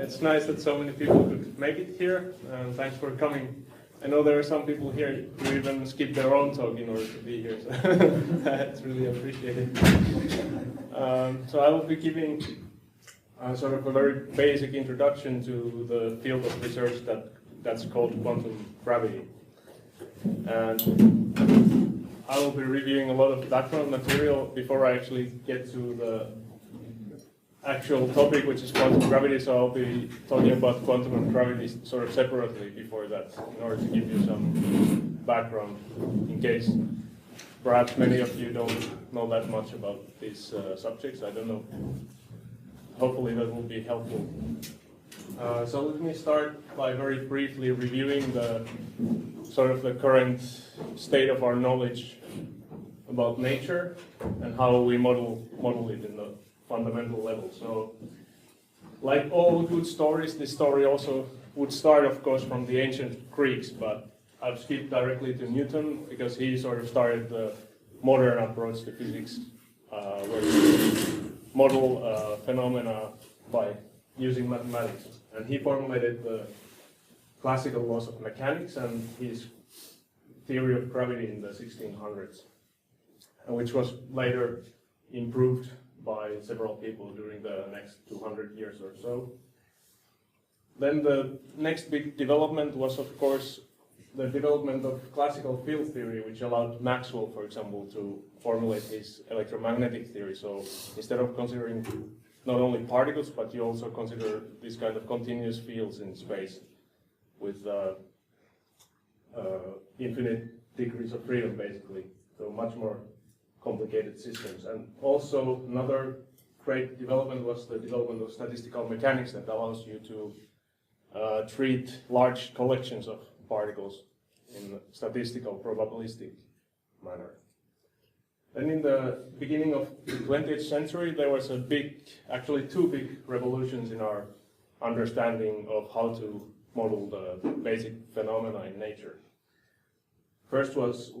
It's nice that so many people could make it here, and thanks for coming. I know there are some people here who even skip their own talk in order to be here, so that's really appreciated. So I will be giving sort of a very basic introduction to the field of research that's called quantum gravity. And I will be reviewing a lot of background material before I actually get to the actual topic, which is quantum gravity, so I'll be talking about quantum and gravity sort of separately before that, in order to give you some background, in case perhaps many of you don't know that much about these subjects. I don't know. Hopefully that will be helpful. So let me start by very briefly reviewing the sort of the current state of our knowledge about nature and how we model it in the fundamental level. So, like all good stories, this story also would start, of course, from the ancient Greeks, but I've skipped directly to Newton because he sort of started the modern approach to physics, where we model phenomena by using mathematics. And he formulated the classical laws of mechanics and his theory of gravity in the 1600s, and which was later improved by several people during the next 200 years or so. Then the next big development was, of course, the development of classical field theory, which allowed Maxwell, for example, to formulate his electromagnetic theory. So instead of considering not only particles, but you also consider these kind of continuous fields in space with infinite degrees of freedom, basically. So much more complicated systems. And also another great development was the development of statistical mechanics that allows you to treat large collections of particles in a statistical probabilistic manner. Then in the beginning of the 20th century there was actually two big revolutions in our understanding of how to model the basic phenomena in nature. First was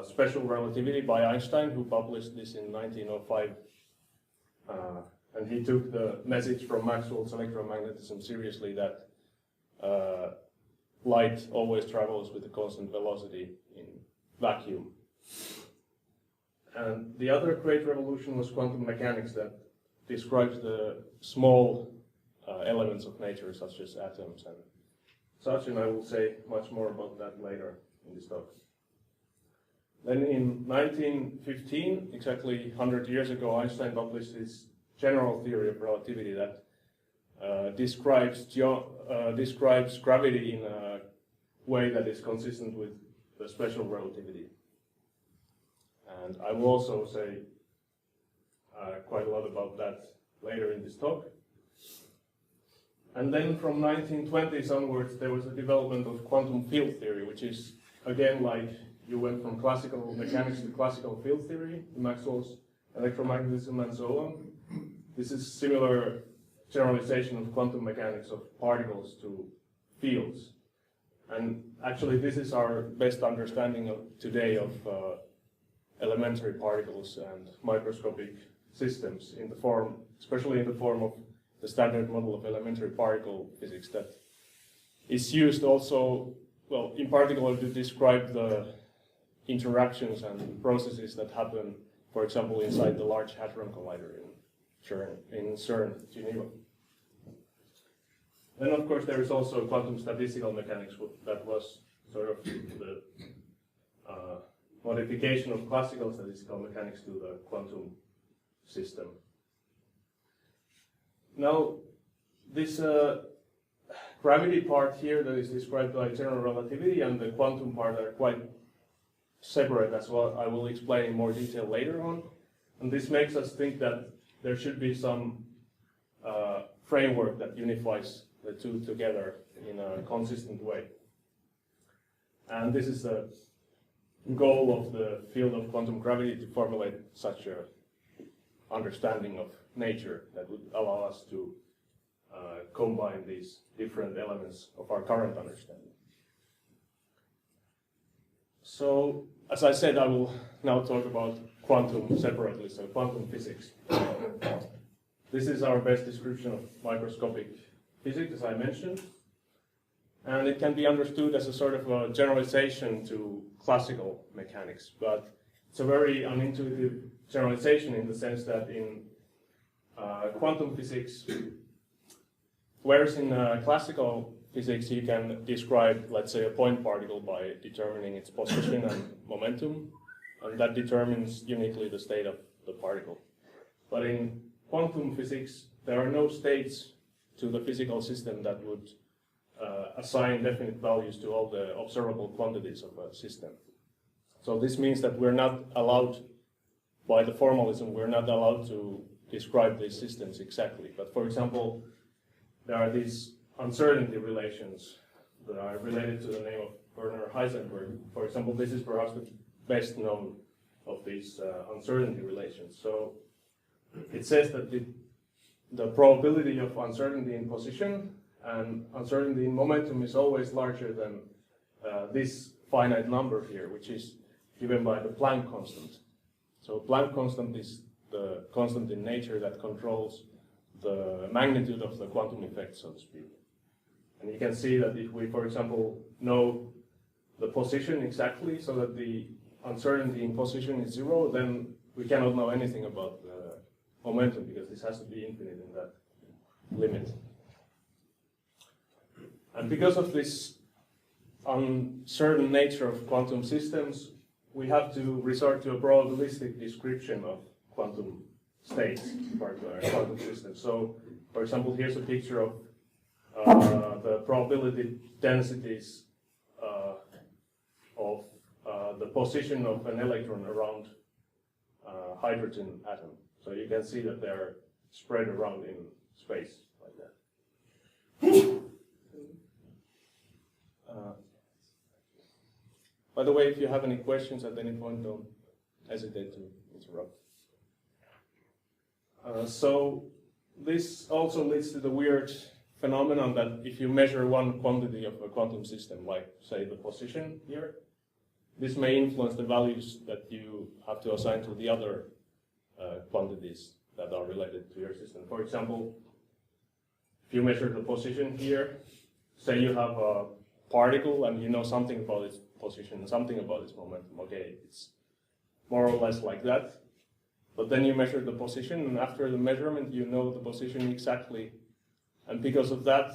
special relativity by Einstein, who published this in 1905. And he took the message from Maxwell's electromagnetism seriously that light always travels with a constant velocity in vacuum. And the other great revolution was quantum mechanics, that describes the small elements of nature, such as atoms and such, and I will say much more about that later in this talk. Then in 1915, exactly 100 years ago, Einstein published his general theory of relativity that describes gravity in a way that is consistent with the special relativity. And I will also say quite a lot about that later in this talk. And then from 1920s onwards, there was a development of quantum field theory, which is, again, like you went from classical mechanics to classical field theory, Maxwell's electromagnetism and so on. This is similar generalization of quantum mechanics of particles to fields. And actually this is our best understanding of today of elementary particles and microscopic systems, in the form, especially in the form of the standard model of elementary particle physics that is used also, well, in particular to describe the interactions and processes that happen, for example, inside the Large Hadron Collider in CERN, Geneva. Then, of course, there is also quantum statistical mechanics that was sort of the modification of classical statistical mechanics to the quantum system. Now, this gravity part here that is described by general relativity and the quantum part are quite separate, as well. I will explain in more detail later on. And this makes us think that there should be some framework that unifies the two together in a consistent way. And this is the goal of the field of quantum gravity, to formulate such a understanding of nature that would allow us to combine these different elements of our current understanding. So, as I said, I will now talk about quantum separately, so quantum physics. This is our best description of microscopic physics, as I mentioned, and it can be understood as a sort of a generalization to classical mechanics, but it's a very unintuitive generalization in the sense that in quantum physics, whereas in classical physics you can describe, let's say, a point particle by determining its position and momentum, and that determines uniquely the state of the particle. But in quantum physics, there are no states to the physical system that would assign definite values to all the observable quantities of a system. So this means that we're not allowed, by the formalism, we're not allowed to describe these systems exactly. But for example, there are these uncertainty relations that are related to the name of Werner Heisenberg. For example, this is perhaps the best known of these uncertainty relations. So it says that the probability of uncertainty in position and uncertainty in momentum is always larger than this finite number here, which is given by the Planck constant. So Planck constant is the constant in nature that controls the magnitude of the quantum effect, so to speak. And you can see that if we, for example, know the position exactly so that the uncertainty in position is 0, then we cannot know anything about the momentum because this has to be infinite in that limit. And because of this uncertain nature of quantum systems, we have to resort to a probabilistic description of quantum states, particular quantum systems. So, for example, here's a picture of the probability densities of the position of an electron around a hydrogen atom. So you can see that they're spread around in space like that. By the way, if you have any questions at any point, don't hesitate to interrupt. So this also leads to the weird phenomenon that if you measure one quantity of a quantum system, like say the position here, this may influence the values that you have to assign to the other quantities that are related to your system. For example, if you measure the position here, say you have a particle and you know something about its position and something about its momentum. Okay, it's more or less like that. But then you measure the position, and after the measurement you know the position exactly. And because of that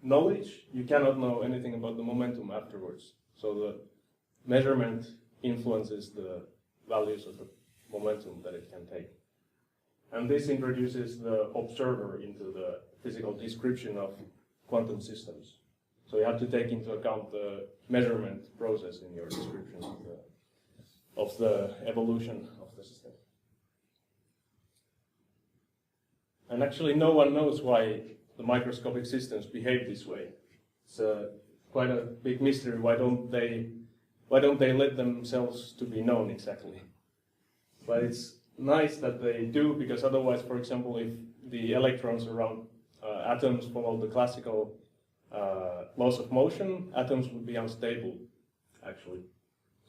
knowledge, you cannot know anything about the momentum afterwards. So the measurement influences the values of the momentum that it can take. And this introduces the observer into the physical description of quantum systems. So you have to take into account the measurement process in your description of the evolution of the system. And actually no one knows why the microscopic systems behave this way. It's quite a big mystery. Why don't they let themselves to be known exactly? But it's nice that they do, because otherwise, for example, if the electrons around atoms follow the classical laws of motion, atoms would be unstable, actually.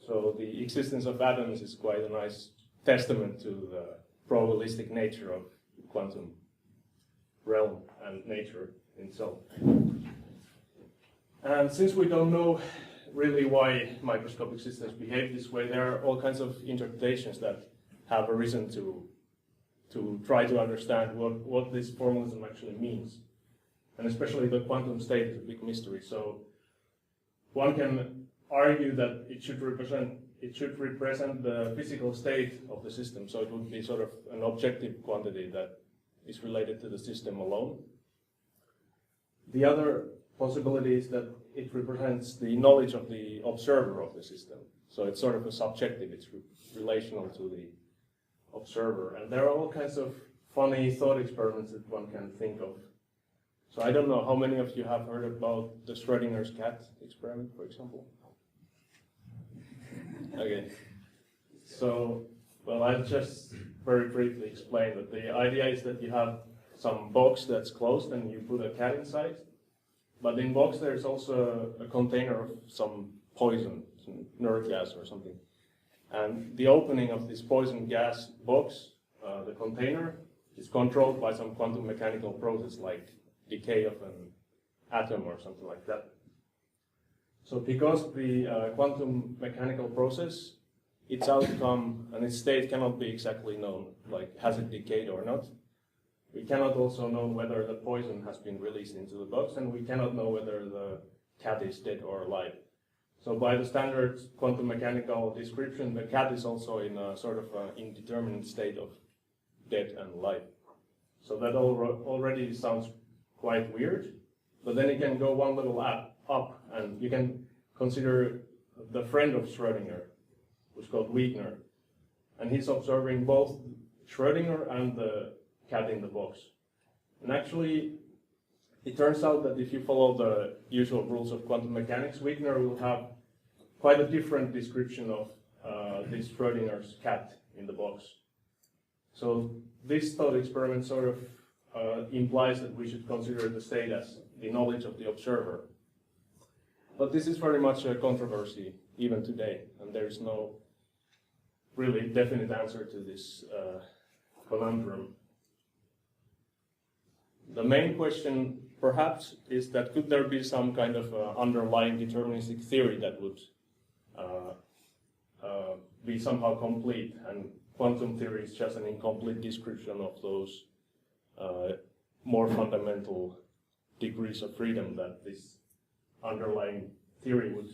So the existence of atoms is quite a nice testament to the probabilistic nature of quantum realm and nature itself. And since we don't know really why microscopic systems behave this way, there are all kinds of interpretations that have arisen to try to understand what this formalism actually means. And especially the quantum state is a big mystery. So one can argue that it should represent the physical state of the system. So it would be sort of an objective quantity that is related to the system alone. The other possibility is that it represents the knowledge of the observer of the system. So it's sort of a subjective, it's relational to the observer. And there are all kinds of funny thought experiments that one can think of. So I don't know how many of you have heard about the Schrodinger's cat experiment, for example? Okay. So, well, I'll just very briefly explain that the idea is that you have some box that's closed and you put a cat inside. But in box there's also a container of some poison, some nerve gas or something. And the opening of this poison gas box, the container, is controlled by some quantum mechanical process like decay of an atom or something like that. So because the quantum mechanical process, its outcome and its state cannot be exactly known, like has it decayed or not. We cannot also know whether the poison has been released into the box, and we cannot know whether the cat is dead or alive. So by the standard quantum mechanical description, the cat is also in a sort of indeterminate state of dead and alive. So that already sounds quite weird, but then you can go one level up and you can consider the friend of Schrödinger, who's called Wigner, and he's observing both Schrödinger and the cat in the box. And actually, it turns out that if you follow the usual rules of quantum mechanics, Wigner will have quite a different description of this Schrödinger's cat in the box. So this thought experiment sort of implies that we should consider the state as the knowledge of the observer. But this is very much a controversy even today, and there is no really definite answer to this conundrum. The main question, perhaps, is that could there be some kind of underlying deterministic theory that would be somehow complete, and quantum theory is just an incomplete description of those more fundamental degrees of freedom that this underlying theory would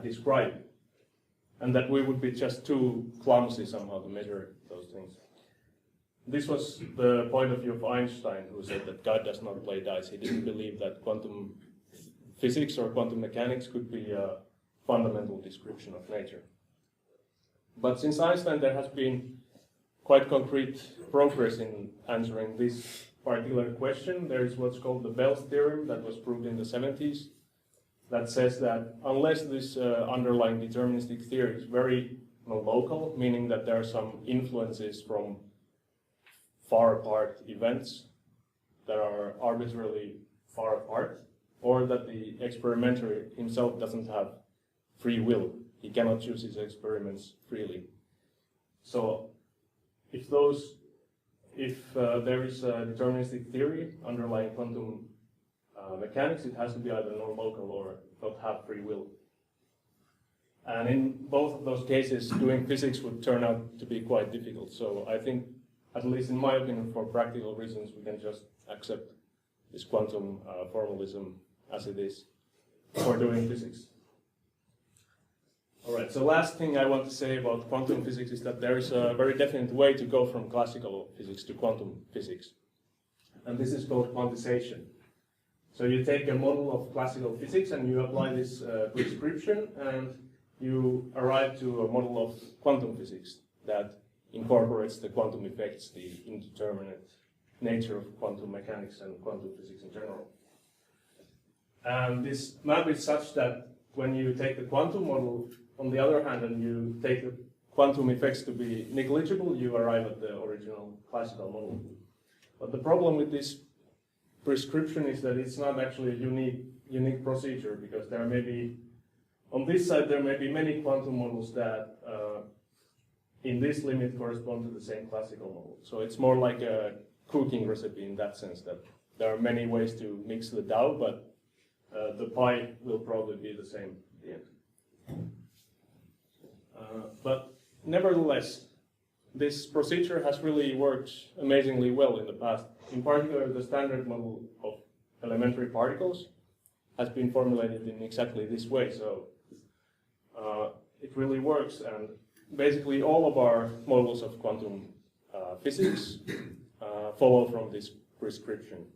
describe, and that we would be just too clumsy somehow to measure those things. This was the point of view of Einstein, who said that God does not play dice. He didn't believe that quantum physics or quantum mechanics could be a fundamental description of nature. But since Einstein, there has been quite concrete progress in answering this particular question. There is what's called the Bell's theorem that was proved in the 70s that says that unless this underlying deterministic theory is very local, meaning that there are some influences from far apart events that are arbitrarily far apart, or that the experimenter himself doesn't have free will. He cannot choose his experiments freely. So if there is a deterministic theory underlying quantum mechanics, it has to be either non-local or not have free will. And in both of those cases, doing physics would turn out to be quite difficult. So I think, at least in my opinion, for practical reasons, we can just accept this quantum formalism as it is for doing physics. All right, so last thing I want to say about quantum physics is that there is a very definite way to go from classical physics to quantum physics. And this is called quantization. So you take a model of classical physics and you apply this prescription, and you arrive to a model of quantum physics that incorporates the quantum effects, the indeterminate nature of quantum mechanics and quantum physics in general. And this map is such that when you take the quantum model, on the other hand, and you take the quantum effects to be negligible, you arrive at the original classical model. But the problem with this prescription is that it's not actually a unique procedure, because there may be, on this side, there may be many quantum models that in this limit correspond to the same classical model. So it's more like a cooking recipe in that sense, that there are many ways to mix the dough, but the pie will probably be the same at the end. But nevertheless, this procedure has really worked amazingly well in the past. In particular, the standard model of elementary particles has been formulated in exactly this way. So it really works, and basically all of our models of quantum physics follow from this prescription.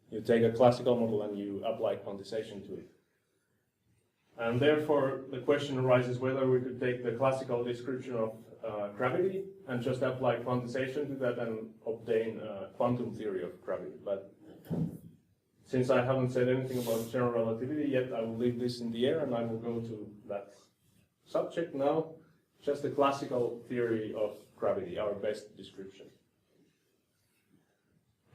You take a classical model and you apply quantization to it. And therefore, the question arises whether we could take the classical description of gravity and just apply quantization to that and obtain a quantum theory of gravity. But since I haven't said anything about general relativity yet, I will leave this in the air and I will go to that subject now, just the classical theory of gravity, our best description.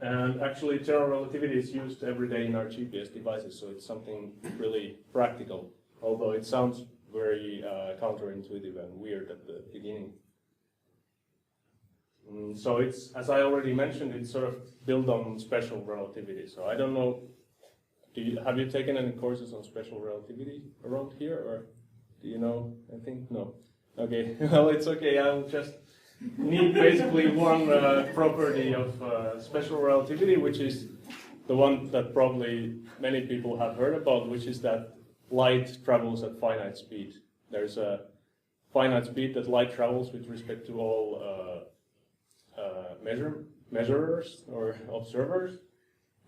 And actually, general relativity is used every day in our GPS devices, so it's something really practical, although it sounds very counterintuitive and weird at the beginning. So it's, as I already mentioned, it's sort of built on special relativity. So I don't know, have you taken any courses on special relativity around here, or do you know? I think no. Okay, well, it's okay. I'll just need basically one property of special relativity, which is the one that probably many people have heard about, which is that light travels at finite speed. There's a finite speed that light travels with respect to all measurers or observers,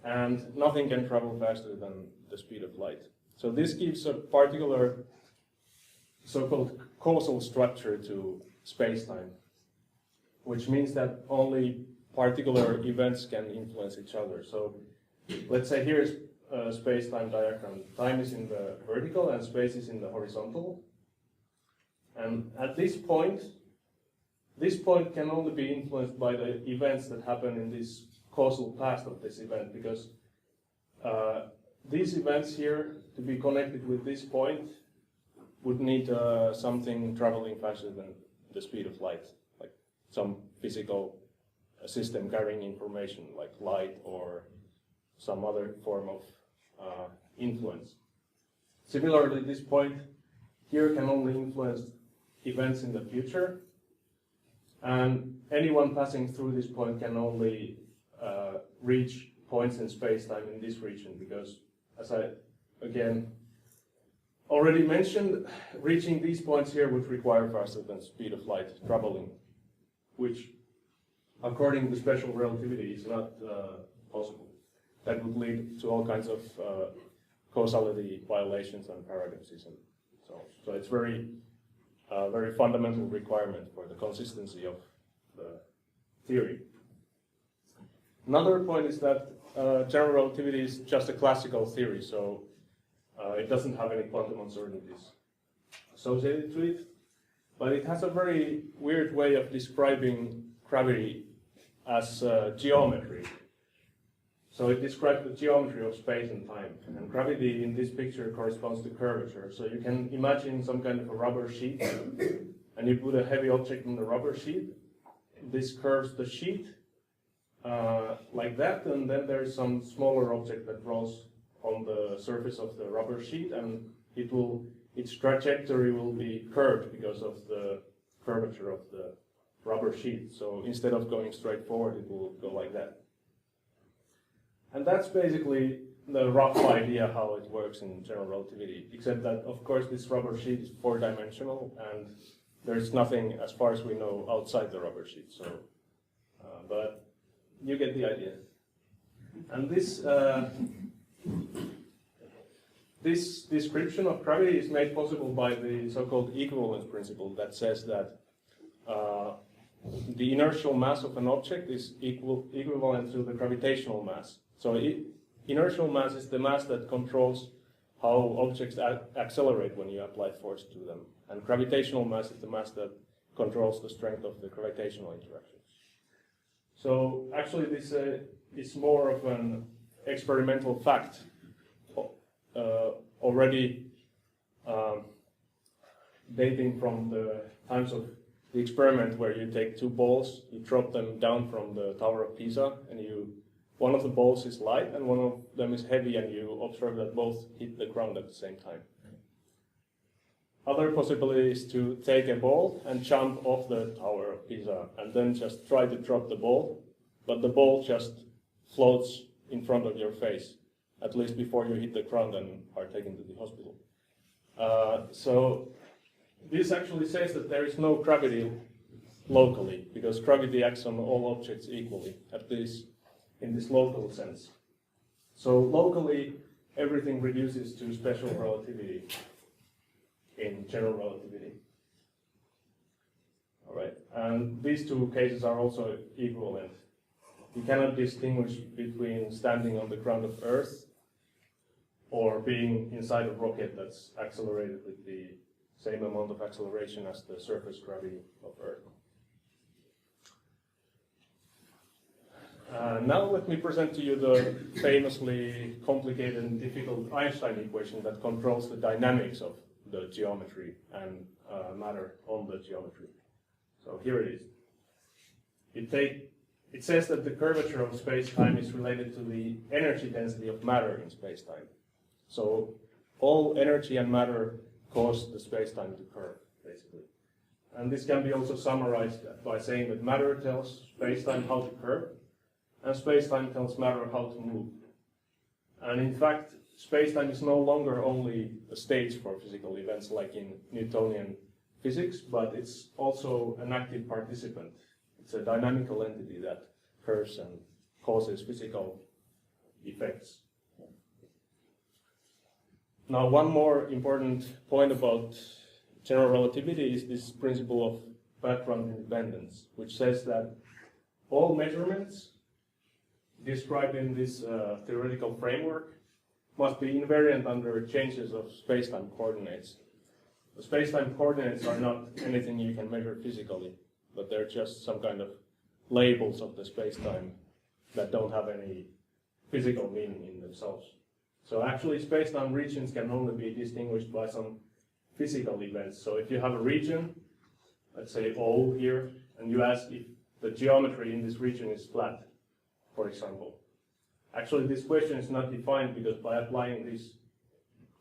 and nothing can travel faster than the speed of light. So this gives a particular so-called causal structure to space-time, which means that only particular events can influence each other. So let's say here's a space-time diagram. Time is in the vertical and space is in the horizontal. And at this point can only be influenced by the events that happen in this causal past of this event, because these events here, to be connected with this point, would need something traveling faster than the speed of light, like some physical system carrying information, like light or some other form of influence. Similarly, this point here can only influence events in the future, and anyone passing through this point can only reach points in space-time in this region, because, as I again already mentioned, reaching these points here would require faster than speed of light traveling, which, according to special relativity, is not possible. That would lead to all kinds of causality violations and paradoxes, and so it's very fundamental requirement for the consistency of the theory. Another point is that general relativity is just a classical theory, so it doesn't have any quantum uncertainties associated to it, but it has a very weird way of describing gravity as geometry. So it describes the geometry of space and time, and gravity in this picture corresponds to curvature. So you can imagine some kind of a rubber sheet, and you put a heavy object on the rubber sheet. This curves the sheet like that, and then there's some smaller object that rolls on the surface of the rubber sheet, and its trajectory will be curved because of the curvature of the rubber sheet. So instead of going straight forward, it will go like that. And that's basically the rough idea how it works in general relativity, except that, of course, this rubber sheet is four-dimensional, and there's nothing, as far as we know, outside the rubber sheet. So, but you get the idea. And this description of gravity is made possible by the so-called equivalence principle that says that the inertial mass of an object is equivalent to the gravitational mass. So inertial mass is the mass that controls how objects accelerate when you apply force to them. And gravitational mass is the mass that controls the strength of the gravitational interactions. So actually this is more of an experimental fact already dating from the times of the experiment where you take two balls, you drop them down from the Tower of Pisa, and one of the balls is light and one of them is heavy, and you observe that both hit the ground at the same time. Other possibility is to take a ball and jump off the Tower of Pisa and then just try to drop the ball, but the ball just floats in front of your face, at least before you hit the ground and are taken to the hospital. So this actually says that there is no gravity locally, because gravity acts on all objects equally, at least in this local sense. So locally, everything reduces to special relativity in general relativity. All right, and these two cases are also equivalent. You cannot distinguish between standing on the ground of Earth or being inside a rocket that's accelerated with the same amount of acceleration as the surface gravity of Earth. Now let me present to you the famously complicated and difficult Einstein equation that controls the dynamics of the geometry and matter on the geometry. So here it is. it says that the curvature of space-time is related to the energy density of matter in space-time. So all energy and matter cause the space-time to curve, basically. And this can be also summarized by saying that matter tells space-time how to curve, and space-time tells matter how to move. And in fact, space-time is no longer only a stage for physical events like in Newtonian physics, but it's also an active participant. It's a dynamical entity that curves and causes physical effects. Now, one more important point about general relativity is this principle of background independence, which says that all measurements described in this theoretical framework must be invariant under changes of space-time coordinates. The space-time coordinates are not anything you can measure physically, but they're just some kind of labels of the space-time that don't have any physical meaning in themselves. So actually, space-time regions can only be distinguished by some physical events. So if you have a region, let's say O here, and you ask if the geometry in this region is flat, for example. Actually, this question is not defined because by applying these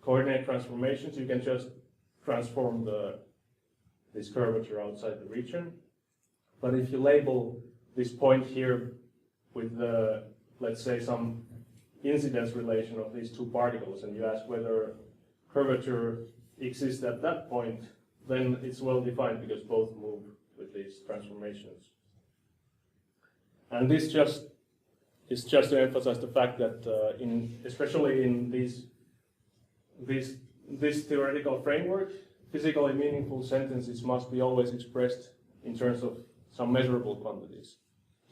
coordinate transformations, you can just transform this curvature outside the region. But if you label this point here with the, let's say, some incidence relation of these two particles, and you ask whether curvature exists at that point, then it's well defined because both move with these transformations. And this is just to emphasize the fact that especially in this theoretical framework, physically meaningful sentences must be always expressed in terms of some measurable quantities.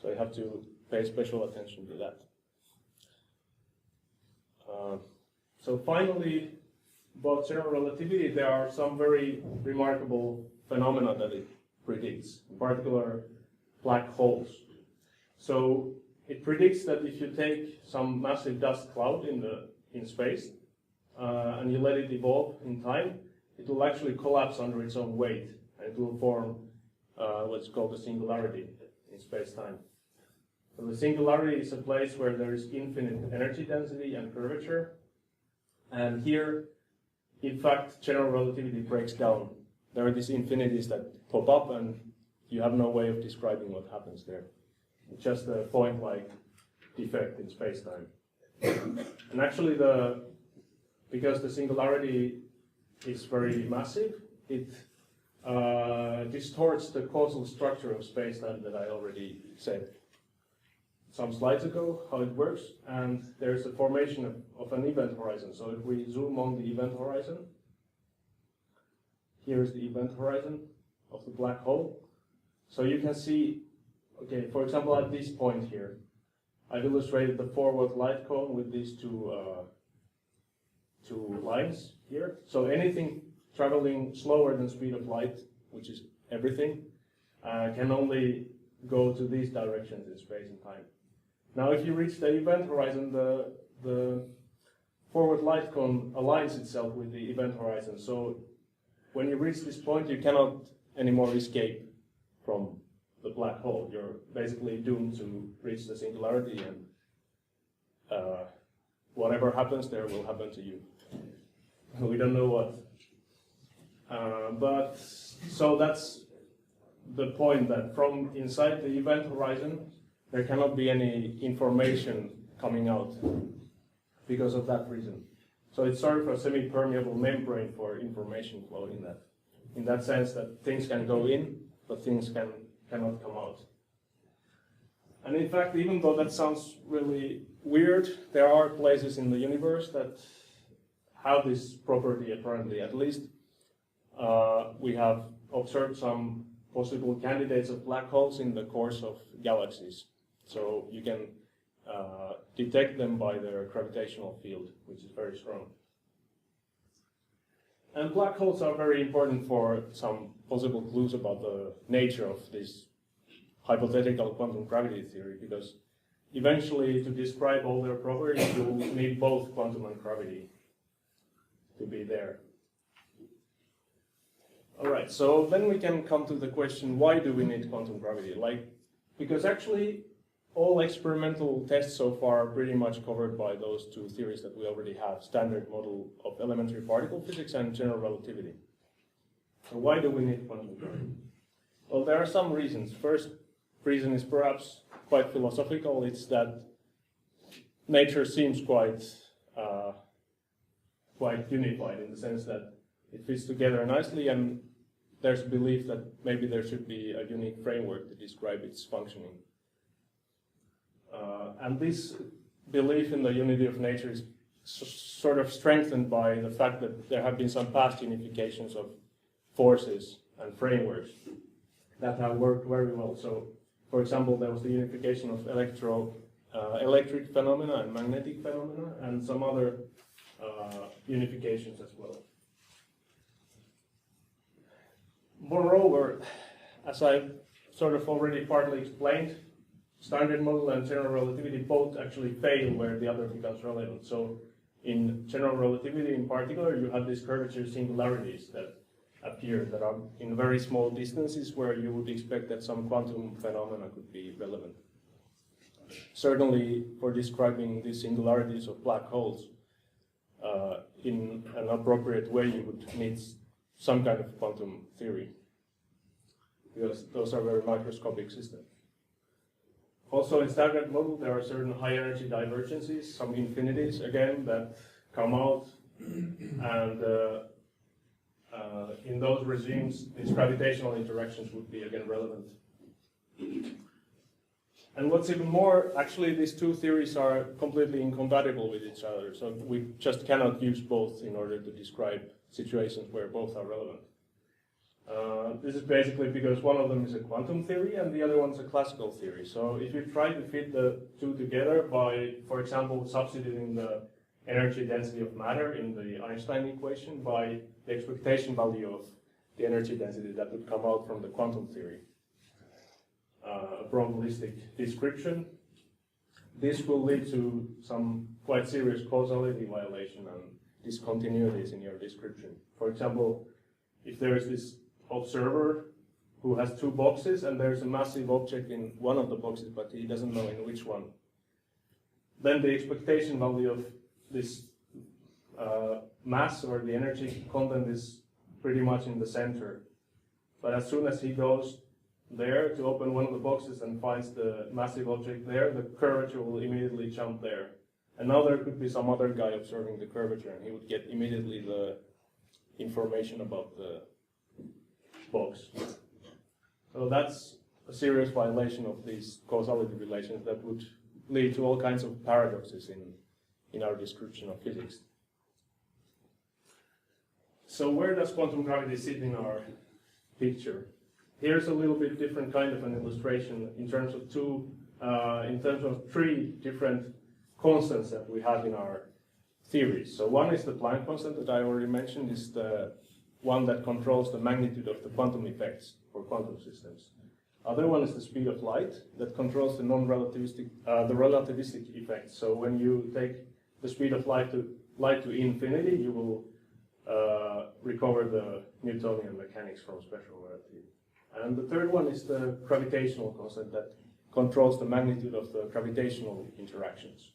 So you have to pay special attention to that. So finally, about general relativity, there are some very remarkable phenomena that it predicts, in particular black holes. So it predicts that if you take some massive dust cloud in space and you let it evolve in time, it will actually collapse under its own weight, and it will form what's called a singularity in space-time. So the singularity is a place where there is infinite energy density and curvature, and here, in fact, general relativity breaks down. There are these infinities that pop up, and you have no way of describing what happens there. It's just a point-like defect in space-time. And actually, because the singularity is very massive, it distorts the causal structure of space-time that I already said some slides ago, how it works, and there's a formation of an event horizon. So if we zoom on the event horizon, here's the event horizon of the black hole. So you can see, okay, for example, at this point here, I've illustrated the forward light cone with these two lines here. So anything traveling slower than speed of light, which is everything, can only go to these directions in space and time. Now, if you reach the event horizon, the forward light cone aligns itself with the event horizon. So when you reach this point, you cannot anymore escape from the black hole. You're basically doomed to reach the singularity, and whatever happens there will happen to you. We don't know what. But so that's the point, that from inside the event horizon, there cannot be any information coming out because of that reason. So it's sort of a semi-permeable membrane for information flow in that sense, that things can go in, but things cannot come out. And in fact, even though that sounds really weird, there are places in the universe that have this property apparently. At least we have observed some possible candidates of black holes in the course of galaxies. So you can detect them by their gravitational field, which is very strong. And black holes are very important for some possible clues about the nature of this hypothetical quantum gravity theory, because eventually, to describe all their properties, you'll need both quantum and gravity to be there. All right, so then we can come to the question, why do we need quantum gravity? Like because actually all experimental tests so far are pretty much covered by those two theories that we already have, standard model of elementary particle physics and general relativity. So why do we need quantum gravity? Well, there are some reasons. First reason is perhaps quite philosophical. It's that nature seems quite unified in the sense that it fits together nicely, and there's a belief that maybe there should be a unique framework to describe its functioning. And this belief in the unity of nature is sort of strengthened by the fact that there have been some past unifications of forces and frameworks that have worked very well. So, for example, there was the unification of electric phenomena and magnetic phenomena, and some other unifications as well. Moreover, as I sort of already partly explained, standard model and general relativity both actually fail where the other becomes relevant. So in general relativity in particular, you have these curvature singularities that appear that are in very small distances where you would expect that some quantum phenomena could be relevant. Certainly for describing these singularities of black holes in an appropriate way, you would need some kind of quantum theory, because those are very microscopic systems. Also in standard model, there are certain high energy divergences, some infinities again, that come out, and in those regimes, these gravitational interactions would be again relevant. And what's even more, actually these two theories are completely incompatible with each other, so we just cannot use both in order to describe situations where both are relevant. This is basically because one of them is a quantum theory and the other one is a classical theory. So if you try to fit the two together by, for example, substituting the energy density of matter in the Einstein equation by the expectation value of the energy density that would come out from the quantum theory, a probabilistic description, this will lead to some quite serious causality violation and discontinuities in your description. For example, if there is this observer who has two boxes and there's a massive object in one of the boxes but he doesn't know in which one, then the expectation value of this mass or the energy content is pretty much in the center. But as soon as he goes there to open one of the boxes and finds the massive object there, the curvature will immediately jump there. And now there could be some other guy observing the curvature and he would get immediately the information about the box. So that's a serious violation of these causality relations that would lead to all kinds of paradoxes in our description of physics. So where does quantum gravity sit in our picture? Here's a little bit different kind of an illustration in terms of three different constants that we have in our theories. So one is the Planck constant that I already mentioned, is the one that controls the magnitude of the quantum effects for quantum systems. Other one is the speed of light that controls the non-relativistic, the relativistic effects. So when you take the speed of light to infinity, you will recover the Newtonian mechanics from special relativity. And the third one is the gravitational constant that controls the magnitude of the gravitational interactions.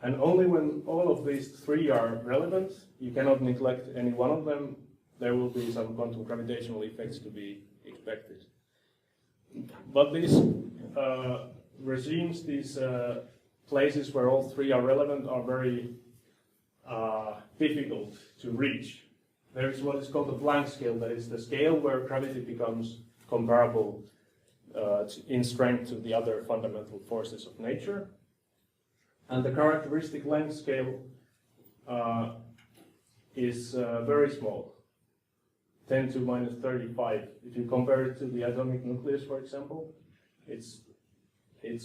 And only when all of these three are relevant, you cannot neglect any one of them, there will be some quantum gravitational effects to be expected. But these regimes, these places where all three are relevant are very difficult to reach. There is what is called the Planck scale, that is the scale where gravity becomes comparable in strength to the other fundamental forces of nature. And the characteristic length scale is very small, 10 to minus 35. If you compare it to the atomic nucleus, for example, it's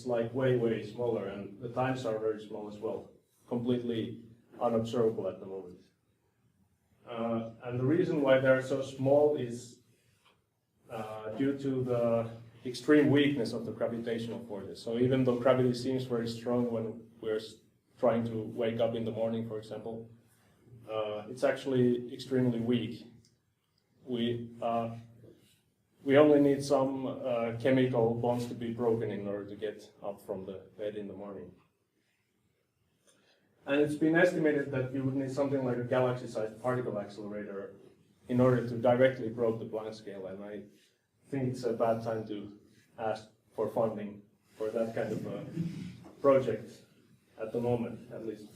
like way smaller, and the times are very small as well, completely unobservable at the moment. And the reason why they are so small is due to the extreme weakness of the gravitational forces. So even though gravity seems very strong when we're trying to wake up in the morning, for example, it's actually extremely weak. We we only need some chemical bonds to be broken in order to get up from the bed in the morning. And it's been estimated that you would need something like a galaxy-sized particle accelerator in order to directly probe the Planck scale, and I think it's a bad time to ask for funding for that kind of a project at the moment, at least.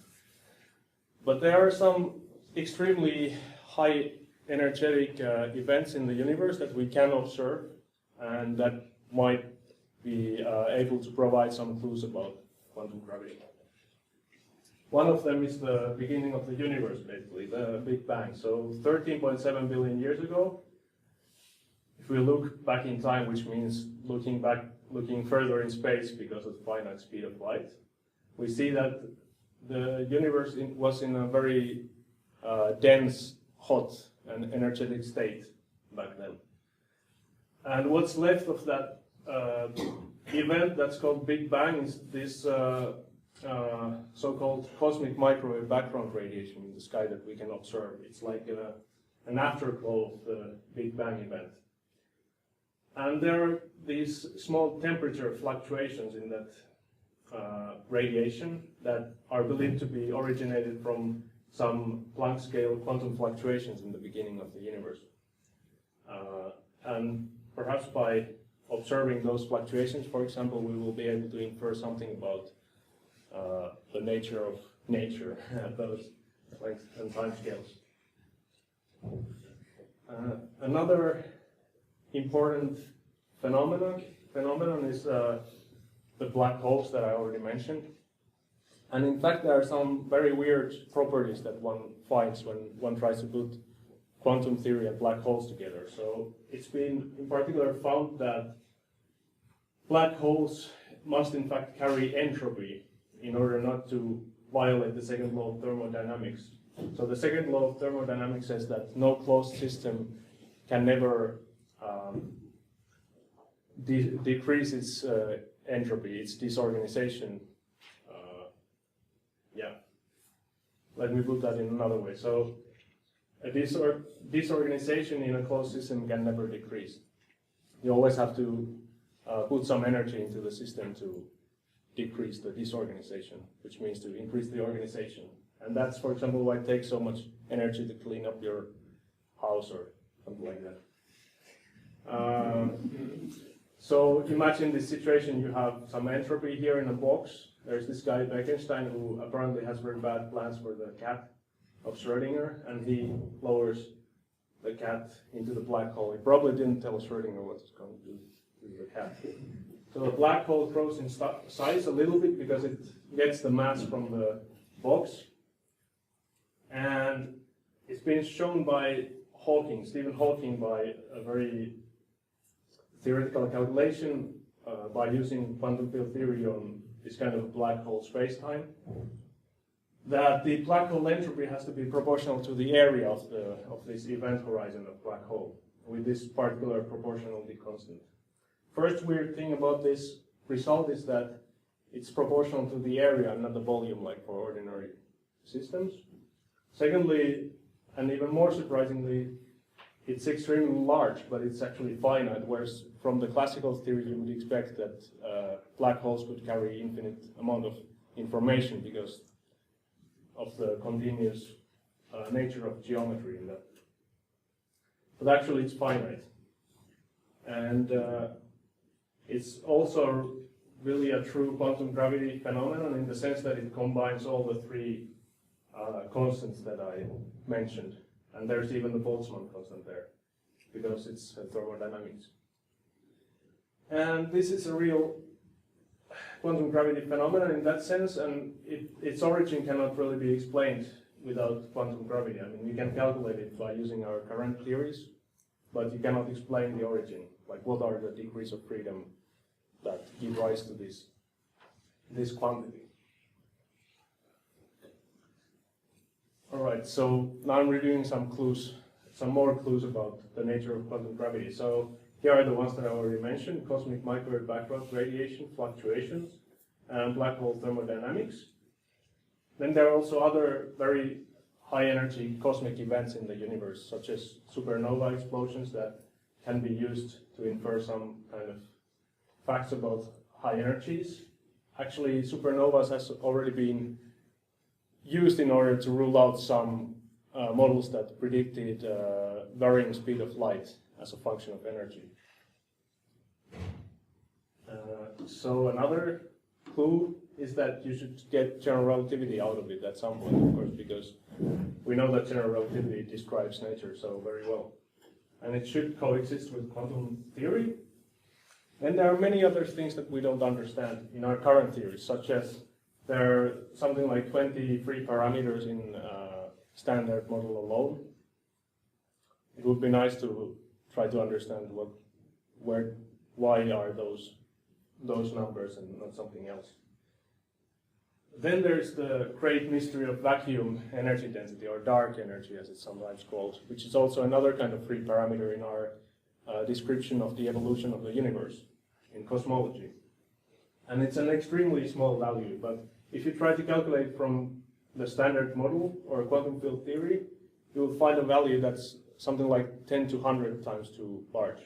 But there are some extremely high energetic events in the universe that we can observe and that might be able to provide some clues about quantum gravity. One of them is the beginning of the universe, basically, the Big Bang. So 13.7 billion years ago, if we look back in time, which means looking further in space because of the finite speed of light, we see that the universe was in a very dense, hot, and energetic state back then. And what's left of that event that's called Big Bang is this so-called cosmic microwave background radiation in the sky that we can observe. It's like an afterglow of the Big Bang event. And there are these small temperature fluctuations in that radiation that are believed to be originated from some Planck scale quantum fluctuations in the beginning of the universe. And perhaps by observing those fluctuations, for example, we will be able to infer something about the nature of nature at those length and time scales. Another important phenomenon is the black holes that I already mentioned. And in fact, there are some very weird properties that one finds when one tries to put quantum theory and black holes together. So it's been in particular found that black holes must in fact carry entropy in order not to violate the second law of thermodynamics. So the second law of thermodynamics says that no closed system can never decrease its entropy, its disorganization. Let me put that in another way. So a disorganization in a closed system can never decrease. You always have to put some energy into the system to decrease the disorganization, which means to increase the organization. And that's, for example, why it takes so much energy to clean up your house or something like that. So imagine this situation: you have some entropy here in a box. There's this guy Bekenstein who apparently has very bad plans for the cat of Schrödinger, and he lowers the cat into the black hole. He probably didn't tell Schrödinger what it's going to do to the cat. So the black hole grows in size a little bit because it gets the mass from the box. And it's been shown by Stephen Hawking, by a very theoretical calculation by using quantum field theory on this kind of black hole space-time, that the black hole entropy has to be proportional to the area of this event horizon of black hole, with this particular proportionality constant. First weird thing about this result is that it's proportional to the area, not the volume, like for ordinary systems. Secondly, and even more surprisingly, it's extremely large, but it's actually finite, whereas from the classical theory you would expect that black holes could carry infinite amount of information because of the continuous nature of geometry in that. But actually it's finite. And it's also really a true quantum gravity phenomenon in the sense that it combines all the three constants that I mentioned. And there's even the Boltzmann constant there, because it's thermodynamics. And this is a real quantum gravity phenomenon in that sense, and its origin cannot really be explained without quantum gravity. I mean, you can calculate it by using our current theories, but you cannot explain the origin. Like, what are the degrees of freedom that give rise to this quantity? All right, so now I'm reviewing some more clues about the nature of quantum gravity. So here are the ones that I already mentioned: cosmic microwave background radiation, fluctuations, and black hole thermodynamics. Then there are also other very high energy cosmic events in the universe, such as supernova explosions that can be used to infer some kind of facts about high energies. Actually, supernovas has already been used in order to rule out some models that predicted varying speed of light as a function of energy. So another clue is that you should get general relativity out of it at some point, of course, because we know that general relativity describes nature so very well. And it should coexist with quantum theory. And there are many other things that we don't understand in our current theories, such as there are something like 23 parameters in standard model alone. It would be nice to try to understand why are those numbers and not something else. Then there's the great mystery of vacuum energy density, or dark energy as it's sometimes called, which is also another kind of free parameter in our description of the evolution of the universe in cosmology. And it's an extremely small value, but if you try to calculate from the standard model or quantum field theory, you will find a value that's something like 10 to 100 times too large.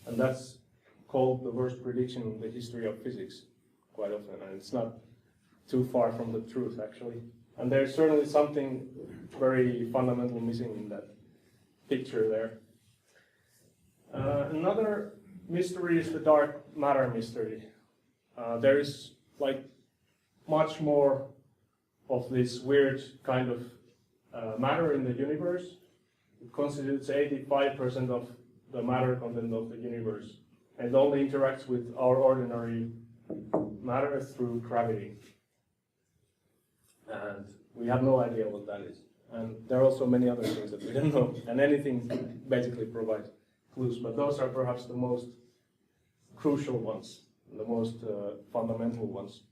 And that's called the worst prediction in the history of physics quite often, and it's not too far from the truth, actually. And there's certainly something very fundamental missing in that picture there. Another mystery is the dark matter mystery. There is like much more of this weird kind of matter in the universe. It constitutes 85% of the matter content of the universe, and it only interacts with our ordinary matter through gravity. And we have no idea what that is. And there are also many other things that we don't know, and anything basically provides clues, but those are perhaps the most crucial ones, the most fundamental ones.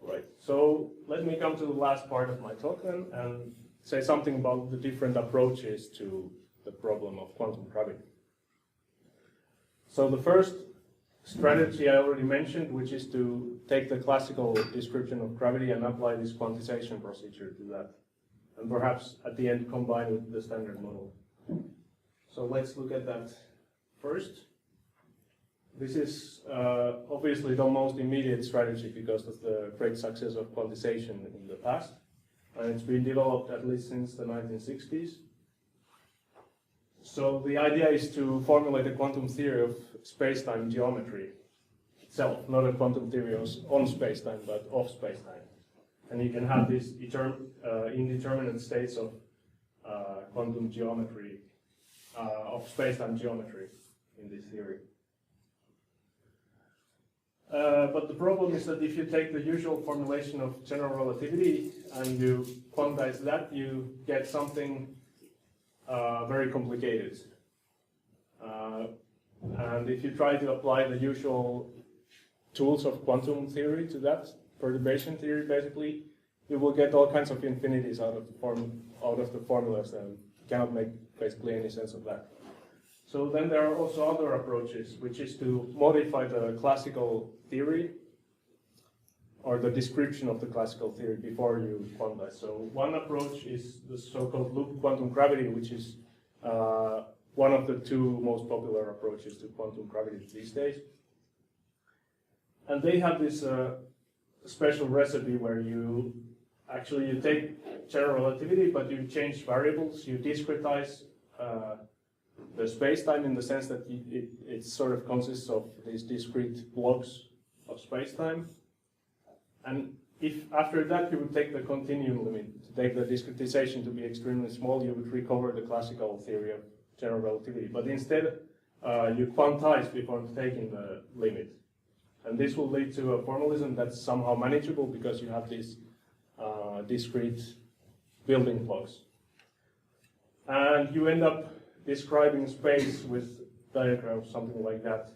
Right. So let me come to the last part of my talk then, and say something about the different approaches to the problem of quantum gravity. So the first strategy I already mentioned, which is to take the classical description of gravity and apply this quantization procedure to that, and perhaps at the end combine with the standard model. So let's look at that first. This is obviously the most immediate strategy because of the great success of quantization in the past, and it's been developed at least since the 1960s. So the idea is to formulate a quantum theory of space-time geometry itself, not a quantum theory on space-time, but of space-time. And you can have these indeterminate states of quantum geometry, of space-time geometry in this theory. But the problem is that if you take the usual formulation of general relativity and you quantize that, you get something very complicated. And if you try to apply the usual tools of quantum theory to that, perturbation theory basically, you will get all kinds of infinities out of the formulas, and cannot make basically any sense of that. So then there are also other approaches, which is to modify the classical theory or the description of the classical theory before you quantize. So one approach is the so-called loop quantum gravity, which is one of the two most popular approaches to quantum gravity these days. And they have this special recipe where you take general relativity, but you change variables, you discretize the space-time in the sense that it sort of consists of these discrete blocks of space-time. And if after that you would take the continuum limit, to take the discretization to be extremely small, you would recover the classical theory of general relativity. But instead, you quantize before taking the limit. And this will lead to a formalism that's somehow manageable because you have these discrete building blocks. And you end up describing space with diagrams, something like that.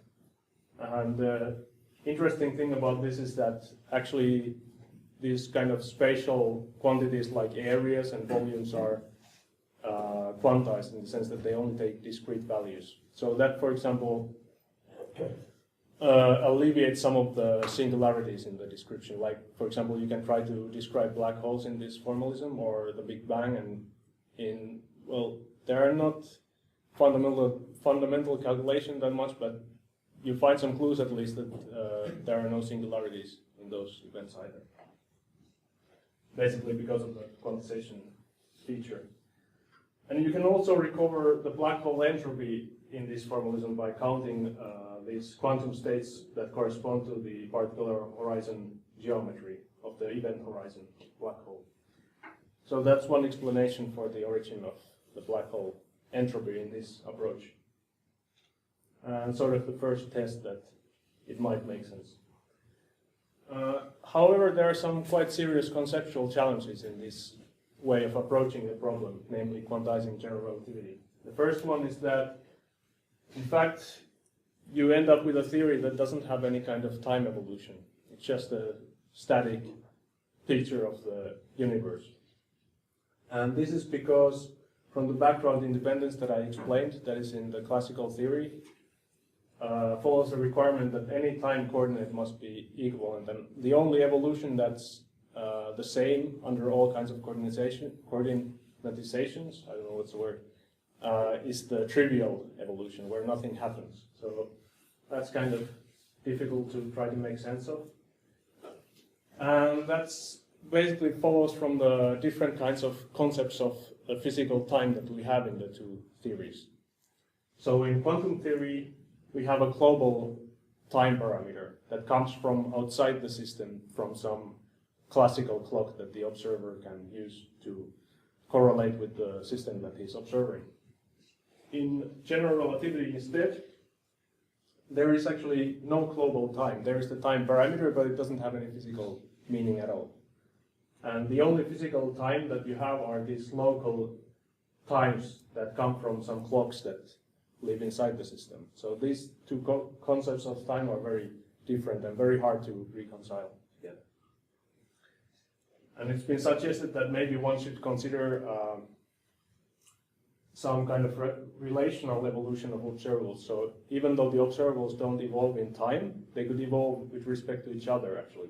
And the interesting thing about this is that actually these kind of spatial quantities like areas and volumes are quantized in the sense that they only take discrete values. So that, for example, alleviates some of the singularities in the description. Like, for example, you can try to describe black holes in this formalism or the Big Bang, and well, there are not fundamental calculation that much, but you find some clues at least that there are no singularities in those events either. Basically because of the quantization feature. And you can also recover the black hole entropy in this formalism by counting these quantum states that correspond to the particular horizon geometry of the event horizon black hole. So that's one explanation for the origin of the black hole entropy in this approach. And sort of the first test that it might make sense. However, there are some quite serious conceptual challenges in this way of approaching the problem, namely quantizing general relativity. The first one is that, in fact, you end up with a theory that doesn't have any kind of time evolution. It's just a static picture of the universe. And this is because from the background independence that I explained, that is in the classical theory, follows the requirement that any time coordinate must be equivalent. And the only evolution that's the same under all kinds of coordinatizations, I don't know what's the word, is the trivial evolution, where nothing happens. So that's kind of difficult to try to make sense of. And that's basically follows from the different kinds of concepts of the physical time that we have in the two theories. So in quantum theory, we have a global time parameter that comes from outside the system, from some classical clock that the observer can use to correlate with the system that he's observing. In general relativity instead, there is actually no global time. There is the time parameter, but it doesn't have any physical meaning at all. And the only physical time that you have are these local times that come from some clocks that live inside the system. So these two concepts of time are very different and very hard to reconcile together. And it's been suggested that maybe one should consider some kind of relational evolution of observables. So even though the observables don't evolve in time, they could evolve with respect to each other actually.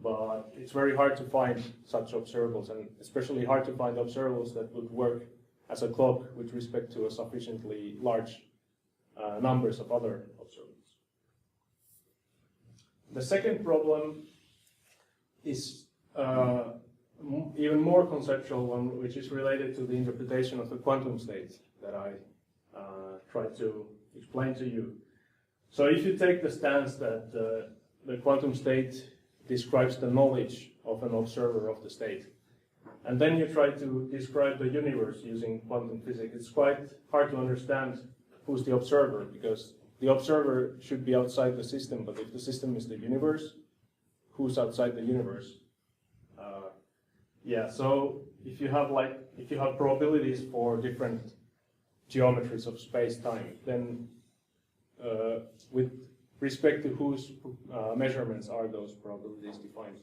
But it's very hard to find such observables, and especially hard to find observables that would work as a clock with respect to a sufficiently large numbers of other observables. The second problem is even more conceptual one, which is related to the interpretation of the quantum state that I tried to explain to you. So if you take the stance that the quantum state describes the knowledge of an observer of the state, and then you try to describe the universe using quantum physics, it's quite hard to understand who's the observer, because the observer should be outside the system, but if the system is the universe, who's outside the universe? So if you have probabilities for different geometries of space-time, then with respect to whose measurements are those probabilities defined?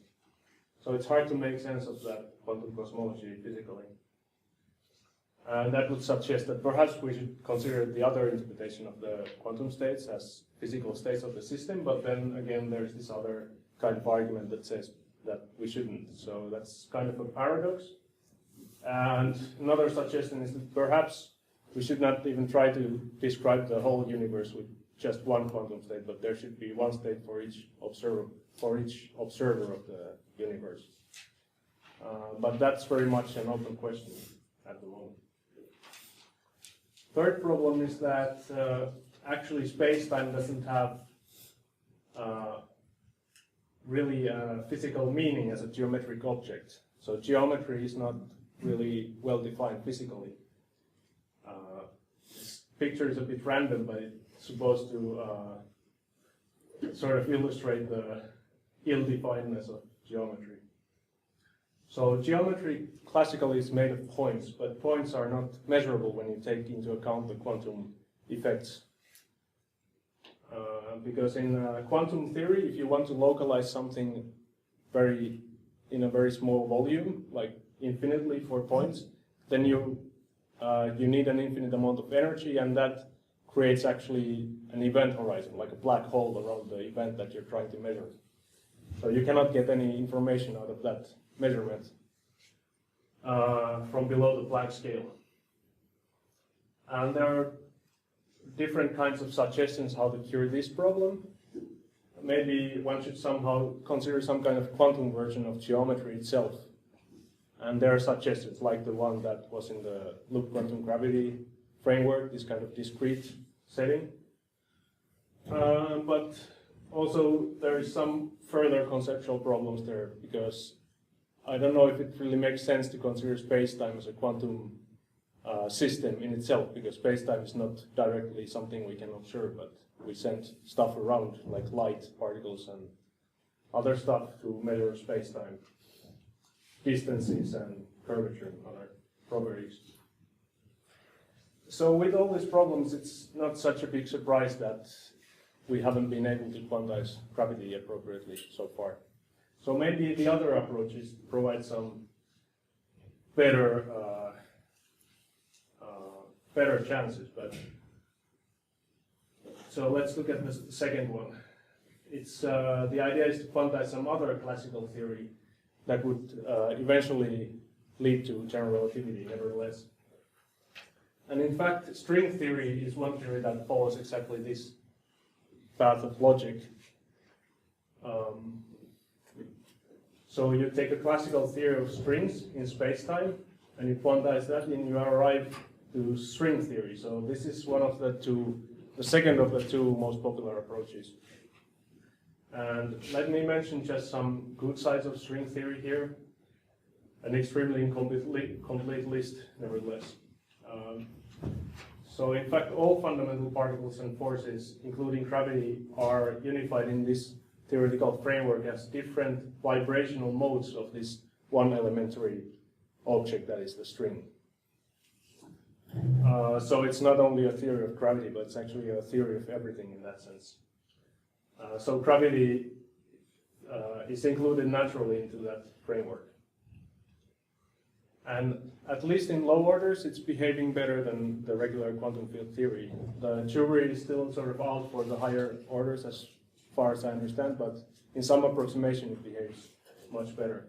So it's hard to make sense of that quantum cosmology physically. And that would suggest that perhaps we should consider the other interpretation of the quantum states as physical states of the system, but then again there's this other kind of argument that says that we shouldn't. So that's kind of a paradox. And another suggestion is that perhaps we should not even try to describe the whole universe with just one quantum state, but there should be one state for each observer of the universe. But that's very much an open question at the moment. Third problem is that actually space-time doesn't have really a physical meaning as a geometric object. So geometry is not really well defined physically. This picture is a bit random, but it's supposed to sort of illustrate the ill-definedness of geometry. So geometry classically is made of points, but points are not measurable when you take into account the quantum effects. Because in quantum theory, if you want to localize something in a very small volume, like infinitely for points, then you need an infinite amount of energy, and that creates actually an event horizon, like a black hole around the event that you're trying to measure. So you cannot get any information out of that measurement from below the Planck scale. And there are different kinds of suggestions how to cure this problem. Maybe one should somehow consider some kind of quantum version of geometry itself. And there are suggestions like the one that was in the loop quantum gravity framework, this kind of discrete setting. But also there is some further conceptual problems there, because I don't know if it really makes sense to consider space-time as a quantum system in itself, because space-time is not directly something we can observe, but we send stuff around like light, particles, and other stuff to measure space-time distances and curvature and other properties. So with all these problems, it's not such a big surprise that we haven't been able to quantize gravity appropriately so far. So maybe the other approach is to provide some better better chances. But so let's look at the second one. It's the idea is to quantize some other classical theory that would eventually lead to general relativity, nevertheless. And in fact, string theory is one theory that follows exactly this path of logic. So you take a classical theory of strings in space-time, and you quantize that, and you arrive to string theory. So this is one of the second of the two most popular approaches. And let me mention just some good sides of string theory here. An extremely incomplete list, nevertheless. So in fact, all fundamental particles and forces, including gravity, are unified in this theoretical framework as different vibrational modes of this one elementary object that is the string. So it's not only a theory of gravity, but it's actually a theory of everything in that sense. So gravity is included naturally into that framework. And at least in low orders, it's behaving better than the regular quantum field theory. The jury is still sort of out for the higher orders as far as I understand, but in some approximation it behaves much better.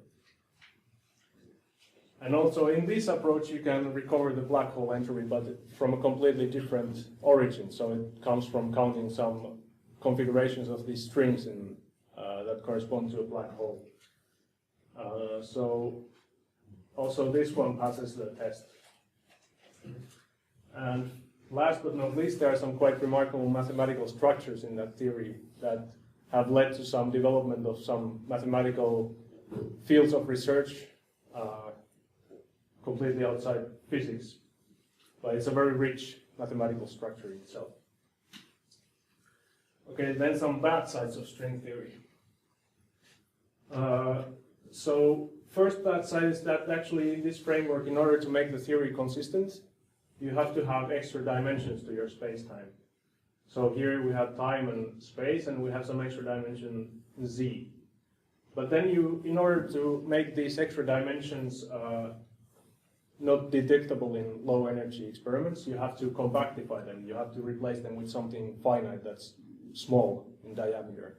And also in this approach you can recover the black hole entropy, but from a completely different origin. So it comes from counting some configurations of these strings that correspond to a black hole. So also this one passes the test. And last but not least, there are some quite remarkable mathematical structures in that theory that have led to some development of some mathematical fields of research completely outside physics. But it's a very rich mathematical structure itself. Okay, then some bad sides of string theory. So first bad side is that actually in this framework, in order to make the theory consistent, you have to have extra dimensions to your space-time. So here we have time and space, and we have some extra dimension z. But then in order to make these extra dimensions not detectable in low energy experiments, you have to compactify them. You have to replace them with something finite that's small in diameter.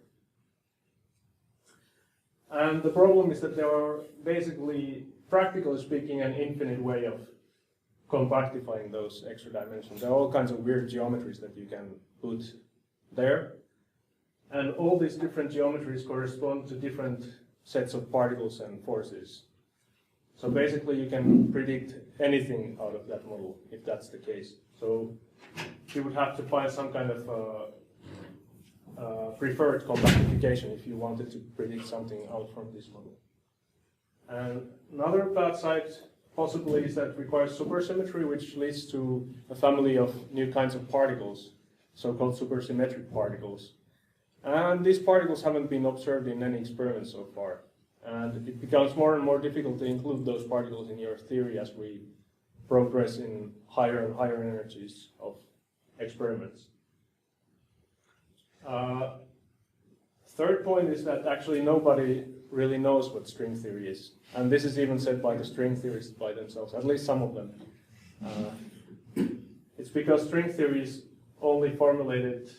And the problem is that there are basically, practically speaking, an infinite way of compactifying those extra dimensions. There are all kinds of weird geometries that you can put there. And all these different geometries correspond to different sets of particles and forces. So basically you can predict anything out of that model, if that's the case. So you would have to find some kind of preferred compactification if you wanted to predict something out from this model. And another bad side possibly is that it requires supersymmetry, which leads to a family of new kinds of particles, so-called supersymmetric particles. And these particles haven't been observed in any experiments so far. And it becomes more and more difficult to include those particles in your theory as we progress in higher and higher energies of experiments. Third point is that actually nobody really knows what string theory is. And this is even said by the string theorists by themselves, at least some of them. It's because string theory is only formulated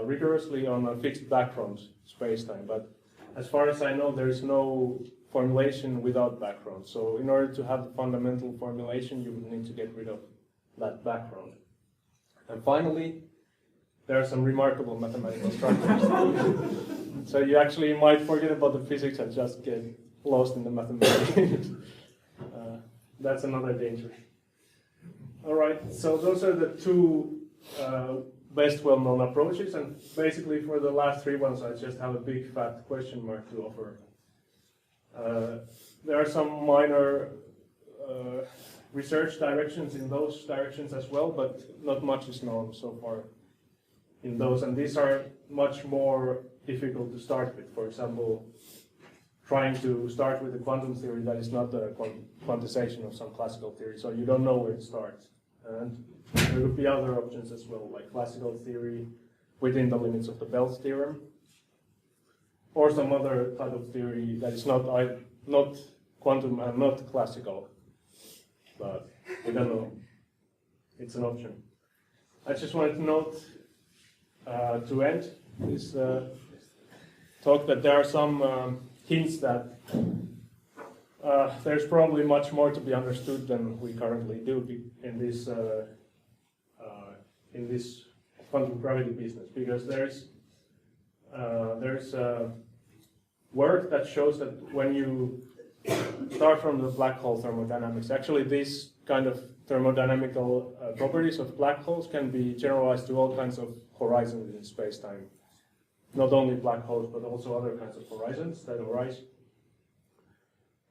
rigorously on a fixed background space-time. But as far as I know, there is no formulation without background. So in order to have the fundamental formulation, you would need to get rid of that background. And finally, there are some remarkable mathematical structures. So you actually might forget about the physics and just get lost in the mathematics. That's another danger. All right, so those are the two best well-known approaches, and basically for the last three ones I just have a big fat question mark to offer. There are some minor research directions in those directions as well, but not much is known so far in those, and these are much more difficult to start with. For example, trying to start with a quantum theory that is not a quantization of some classical theory, so you don't know where to start. And there could be other options as well, like classical theory within the limits of the Bell's theorem, or some other type of theory that is not quantum and not classical, but we don't know. It's an option. I just wanted to note to end this talk that there are some hints that there's probably much more to be understood than we currently do in this quantum gravity business, because there's work that shows that when you start from the black hole thermodynamics, actually these kind of thermodynamical properties of black holes can be generalized to all kinds of horizons in space-time. Not only black holes, but also other kinds of horizons that arise.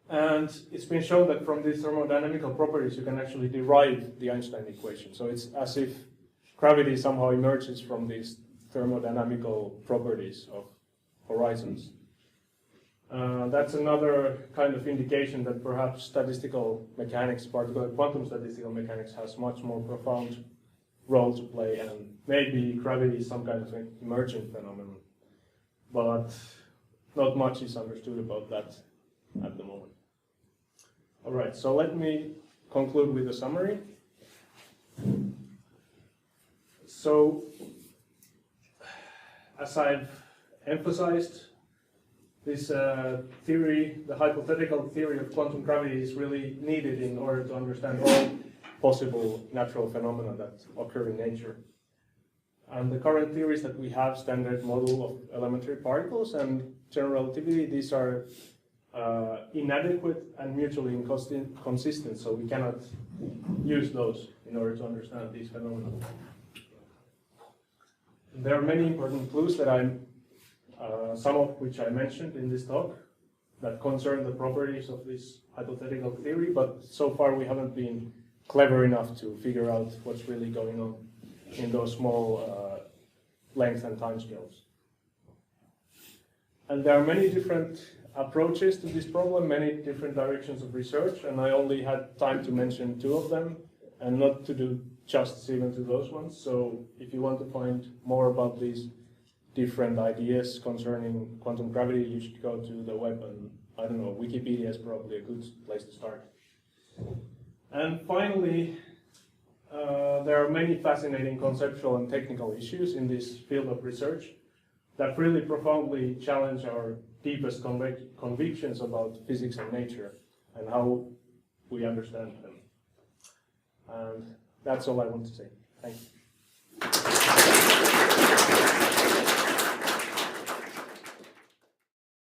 And it's been shown that from these thermodynamical properties you can actually derive the Einstein equation. So it's as if gravity somehow emerges from these thermodynamical properties of horizons. That's another kind of indication that perhaps statistical mechanics, particularly quantum statistical mechanics, has much more profound role to play, and maybe gravity is some kind of an emergent phenomenon. But not much is understood about that at the moment. All right, so let me conclude with a summary. So, as I've emphasized, this theory, the hypothetical theory of quantum gravity, is really needed in order to understand all possible natural phenomena that occur in nature. And the current theories that we have, standard model of elementary particles and general relativity, these are inadequate and mutually inconsistent, so we cannot use those in order to understand these phenomena. There are many important clues that some of which I mentioned in this talk, that concern the properties of this hypothetical theory, but so far we haven't been clever enough to figure out what's really going on in those small length and time scales. And there are many different approaches to this problem, many different directions of research, and I only had time to mention two of them and not to do justice even to those ones. So if you want to find more about these different ideas concerning quantum gravity, you should go to the web, and I don't know, Wikipedia is probably a good place to start. And finally, there are many fascinating conceptual and technical issues in this field of research that really profoundly challenge our deepest convictions about physics and nature and how we understand them. And that's all I want to say. Thank you.